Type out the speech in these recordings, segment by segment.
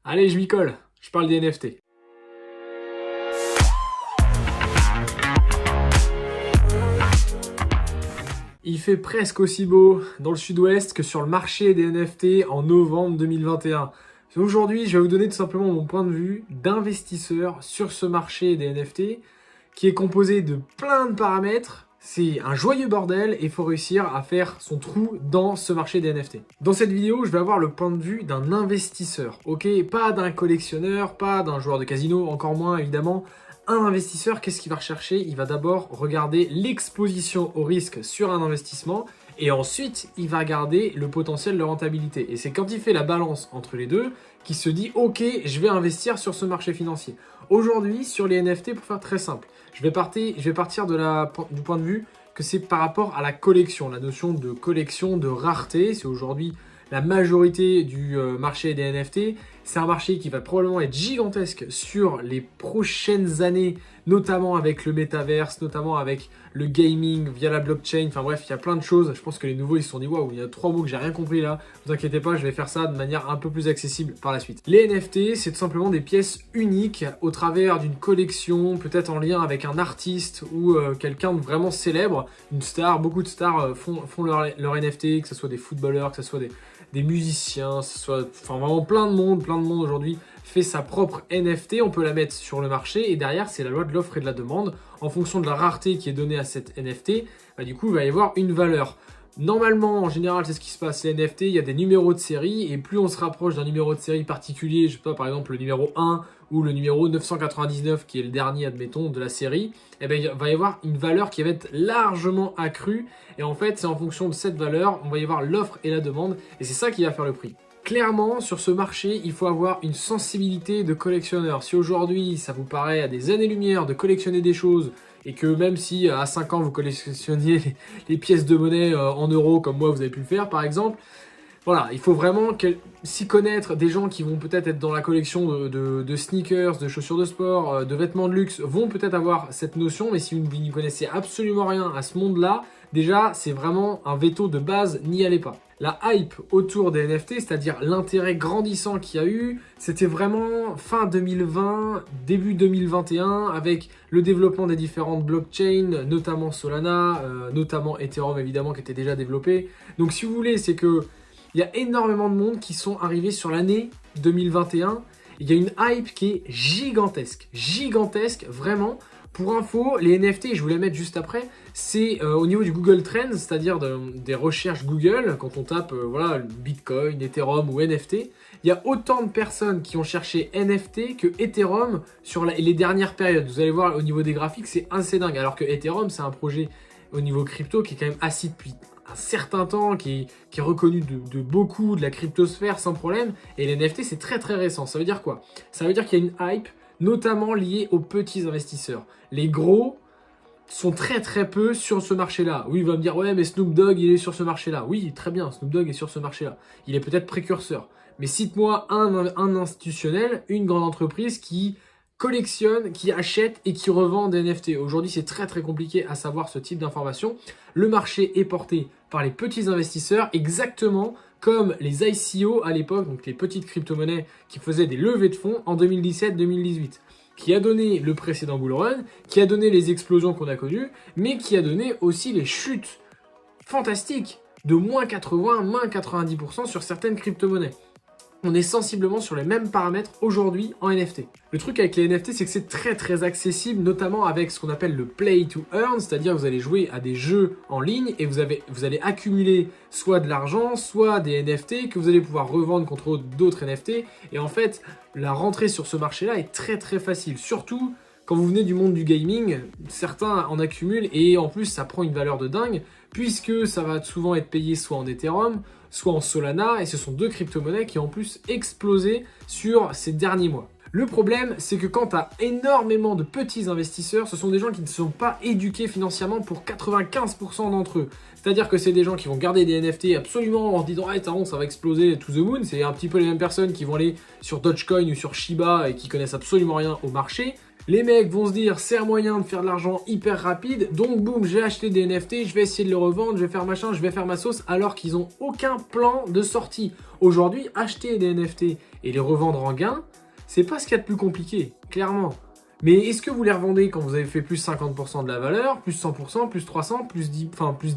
Allez, je m'y colle, je parle des NFT. Il fait presque aussi beau dans le sud-ouest que sur le marché des NFT en novembre 2021. Aujourd'hui, je vais vous donner tout simplement mon point de vue d'investisseur sur ce marché des NFT qui est composé de plein de paramètres. C'est un joyeux bordel et il faut réussir à faire son trou dans ce marché des NFT. Dans cette vidéo, je vais avoir le point de vue d'un investisseur, ok? Pas d'un collectionneur, pas d'un joueur de casino, encore moins évidemment. Un investisseur, qu'est-ce qu'il va rechercher? Il va d'abord regarder l'exposition au risque sur un investissement et ensuite, il va regarder le potentiel de rentabilité. Et c'est quand il fait la balance entre les deux qu'il se dit « Ok, je vais investir sur ce marché financier ». Aujourd'hui, sur les NFT, pour faire très simple, je vais partir du point de vue que c'est par rapport à la collection, la notion de collection, de rareté. C'est aujourd'hui la majorité du marché des NFT. C'est un marché qui va probablement être gigantesque sur les prochaines années, notamment avec le métaverse, notamment avec le gaming via la blockchain. Enfin bref, il y a plein de choses. Je pense que les nouveaux, ils se sont dit, waouh, il y a 3 mots que j'ai rien compris là. Ne vous inquiétez pas, je vais faire ça de manière un peu plus accessible par la suite. Les NFT, c'est tout simplement des pièces uniques au travers d'une collection, peut-être en lien avec un artiste ou quelqu'un de vraiment célèbre, une star. Beaucoup de stars font leur NFT, que ce soit des footballeurs, que ce soit des musiciens, enfin vraiment plein de monde aujourd'hui fait sa propre NFT, on peut la mettre sur le marché et derrière c'est la loi de l'offre et de la demande. En fonction de la rareté qui est donnée à cette NFT, du coup il va y avoir une valeur. Normalement, en général, c'est ce qui se passe, les NFT, il y a des numéros de série et plus on se rapproche d'un numéro de série particulier, je sais pas, par exemple le numéro 1 ou le numéro 999 qui est le dernier, admettons, de la série, eh bien, il va y avoir une valeur qui va être largement accrue et en fait, c'est en fonction de cette valeur, on va y avoir l'offre et la demande et c'est ça qui va faire le prix. Clairement, sur ce marché, il faut avoir une sensibilité de collectionneur. Si aujourd'hui, ça vous paraît à des années-lumière de collectionner des choses et que même si à 5 ans, vous collectionniez les pièces de monnaie en euros, comme moi, vous avez pu le faire, par exemple, voilà, il faut vraiment s'y connaître. Des gens qui vont peut-être être dans la collection de sneakers, de chaussures de sport, de vêtements de luxe, vont peut-être avoir cette notion, mais si vous n'y connaissez absolument rien à ce monde-là, déjà, c'est vraiment un veto de base, n'y allez pas. La hype autour des NFT, c'est-à-dire l'intérêt grandissant qu'il y a eu, c'était vraiment fin 2020, début 2021, avec le développement des différentes blockchains, notamment Solana, notamment Ethereum évidemment qui était déjà développé. Donc si vous voulez, c'est que il y a énormément de monde qui sont arrivés sur l'année 2021. Il y a une hype qui est gigantesque, vraiment. Pour info, les NFT, je vous les mettre juste après, c'est au niveau du Google Trends, c'est-à-dire des recherches Google, quand on tape voilà, Bitcoin, Ethereum ou NFT, il y a autant de personnes qui ont cherché NFT que Ethereum sur les dernières périodes. Vous allez voir au niveau des graphiques, c'est assez dingue, alors que Ethereum, c'est un projet au niveau crypto qui est quand même assis depuis un certain temps, qui est reconnu de beaucoup de la cryptosphère sans problème, et les NFT, c'est très récent. Ça veut dire quoi? Ça veut dire qu'il y a une hype notamment liés aux petits investisseurs. Les gros sont très peu sur ce marché-là. Oui, il va me dire, ouais, mais Snoop Dogg, il est sur ce marché-là. Oui, très bien, Snoop Dogg est sur ce marché-là. Il est peut-être précurseur. Mais cite-moi un institutionnel, une grande entreprise qui collectionne, qui achète et qui revend des NFT. Aujourd'hui, c'est très compliqué à savoir ce type d'information. Le marché est porté par les petits investisseurs, exactement comme les ICO à l'époque, donc les petites crypto-monnaies qui faisaient des levées de fonds en 2017-2018, qui a donné le précédent bull run, qui a donné les explosions qu'on a connues, mais qui a donné aussi les chutes fantastiques de moins 80, moins 90% sur certaines crypto-monnaies. On est sensiblement sur les mêmes paramètres aujourd'hui en NFT. Le truc avec les NFT, c'est que c'est très accessible, notamment avec ce qu'on appelle le play to earn, c'est-à-dire que vous allez jouer à des jeux en ligne et vous allez accumuler soit de l'argent, soit des NFT que vous allez pouvoir revendre contre d'autres NFT. Et en fait, la rentrée sur ce marché-là est très facile, surtout quand vous venez du monde du gaming, certains en accumulent et en plus ça prend une valeur de dingue puisque ça va souvent être payé soit en Ethereum, soit en Solana et ce sont deux crypto-monnaies qui ont en plus explosé sur ces derniers mois. Le problème, c'est que quand tu as énormément de petits investisseurs, ce sont des gens qui ne sont pas éduqués financièrement pour 95% d'entre eux. C'est-à-dire que c'est des gens qui vont garder des NFT absolument en se disant « Ah, ça va exploser to the moon ». C'est un petit peu les mêmes personnes qui vont aller sur Dogecoin ou sur Shiba et qui connaissent absolument rien au marché. Les mecs vont se dire c'est un moyen de faire de l'argent hyper rapide, donc boum, j'ai acheté des NFT, je vais essayer de les revendre, je vais faire machin, je vais faire ma sauce, alors qu'ils n'ont aucun plan de sortie. Aujourd'hui, acheter des NFT et les revendre en gain, c'est pas ce qu'il y a de plus compliqué, clairement. Mais est-ce que vous les revendez quand vous avez fait plus 50% de la valeur, plus 100%, plus 300, plus 10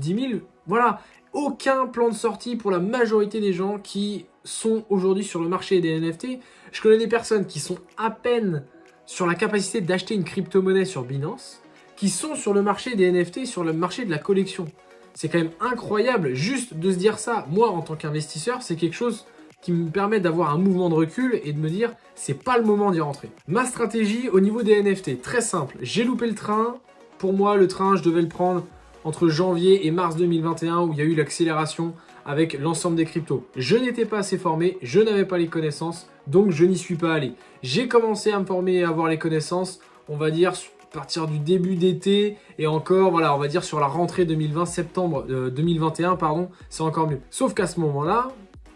000? Voilà, aucun plan de sortie pour la majorité des gens qui sont aujourd'hui sur le marché des NFT. Je connais des personnes qui sont à peine sur la capacité d'acheter une crypto-monnaie sur Binance, qui sont sur le marché des NFT, sur le marché de la collection. C'est quand même incroyable juste de se dire ça. Moi, en tant qu'investisseur, c'est quelque chose qui me permet d'avoir un mouvement de recul et de me dire c'est pas le moment d'y rentrer. Ma stratégie au niveau des NFT, très simple. J'ai loupé le train. Pour moi, le train, je devais le prendre entre janvier et mars 2021 où il y a eu l'accélération avec l'ensemble des cryptos. Je n'étais pas assez formé, je n'avais pas les connaissances, donc je n'y suis pas allé. J'ai commencé à me former et à avoir les connaissances, on va dire, à partir du début d'été et encore, voilà, on va dire sur la rentrée 2020, septembre 2021, pardon, c'est encore mieux. Sauf qu'à ce moment-là,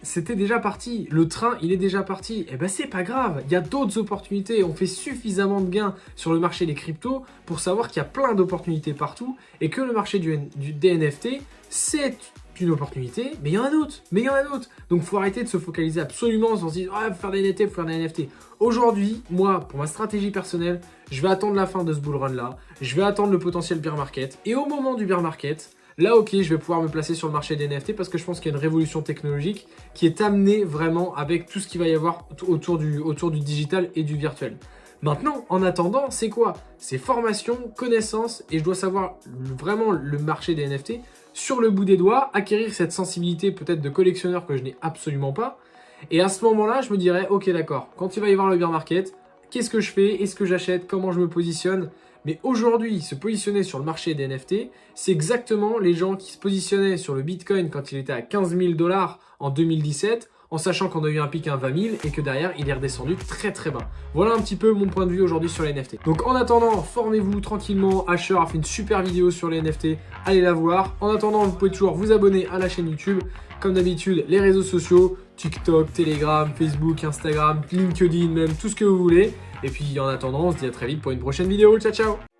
c'était déjà parti. Le train, il est déjà parti. Et ben, c'est pas grave. Il y a d'autres opportunités. On fait suffisamment de gains sur le marché des cryptos pour savoir qu'il y a plein d'opportunités partout et que le marché des NFT, c'est une opportunité, mais il y en a d'autres. Donc, il faut arrêter de se focaliser absolument sur se dire, ah, faut faire des NFT, faut faire des NFT. Aujourd'hui, moi, pour ma stratégie personnelle, je vais attendre la fin de ce bull run-là. Je vais attendre le potentiel bear market. Et au moment du bear market, là, ok, je vais pouvoir me placer sur le marché des NFT parce que je pense qu'il y a une révolution technologique qui est amenée vraiment avec tout ce qu'il va y avoir autour du digital et du virtuel. Maintenant, en attendant, c'est quoi? C'est formation, connaissance et je dois savoir vraiment le marché des NFT sur le bout des doigts, acquérir cette sensibilité peut-être de collectionneur que je n'ai absolument pas. Et à ce moment-là, je me dirais, ok, d'accord, quand il va y avoir le bear market, qu'est-ce que je fais? Est-ce que j'achète? Comment je me positionne? Mais aujourd'hui, se positionner sur le marché des NFT, c'est exactement les gens qui se positionnaient sur le Bitcoin quand il était à 15 000 $ en 2017, en sachant qu'on a eu un pic à 20 000 et que derrière, il est redescendu très très bas. Voilà un petit peu mon point de vue aujourd'hui sur les NFT. Donc en attendant, formez-vous tranquillement. Asher a fait une super vidéo sur les NFT, allez la voir. En attendant, vous pouvez toujours vous abonner à la chaîne YouTube. Comme d'habitude, les réseaux sociaux, TikTok, Telegram, Facebook, Instagram, LinkedIn, même tout ce que vous voulez. Et puis en attendant, on se dit à très vite pour une prochaine vidéo. Ciao, ciao!